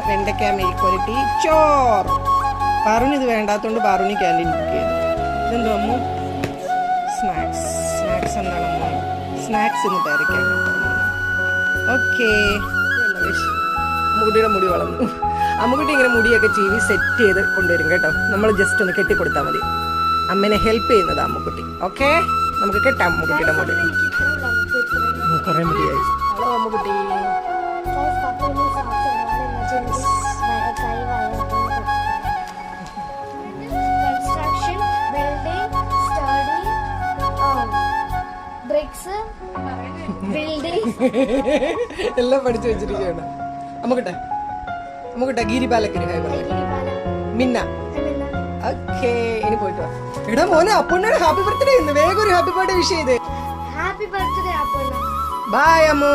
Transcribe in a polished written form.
വെണ്ടയ്ക്ക മെഴുക്കുരട്ടി ചോറ്. പാറുന് ഇത് വേണ്ടാത്തോണ്ട് പാറുനി ക്യാൻറ്റീൻ ബുക്ക് ചെയ്തു. ഇതെന്തോ അമ്മു? സ്നാക്സ്. സ്നാക്സ് എന്താണ് അമ്മ? സ്നാക്സ് ഇന്ന് പേരയ്ക്കാൻ. ഓക്കേ. അമ്മുക്കുട്ടിയുടെ മുടി വളർന്നു. അമ്മുക്കുട്ടി ഇങ്ങനെ മുടിയൊക്കെ ചീവി സെറ്റ് ചെയ്ത് കൊണ്ടുവരും കേട്ടോ. നമ്മൾ ജസ്റ്റ് ഒന്ന് കെട്ടിക്കൊടുത്താൽ മതി. അമ്മേനെ ഹെൽപ്പ് ചെയ്യുന്നത് അമ്മുക്കുട്ടി. ഓക്കെ, നമുക്ക് കെട്ടാം അമ്മുക്കുട്ടിയുടെ മുടി. കുറേ മുടിയായി. ഹലോ അമ്മുക്കുട്ടി. എല്ലാം പഠിച്ചു വെച്ചിരിക്കുകയാണ്. അമ്മുക്കുട്ട ഗിരിപാലക്കരി മിന്ന. ഓക്കേ, ഇനി പോയിട്ട് വാ. എടാ മോനെ, അപ്പുണ്ണയുടെ ഹാപ്പി ബർത്ത്ഡേ ഇന്ന്. വേഗം ഒരു ഹാപ്പി ബർത്ത്ഡേ വിഷ് ചെയ്ത്. Happy birthday Appunna. Bye Ammu.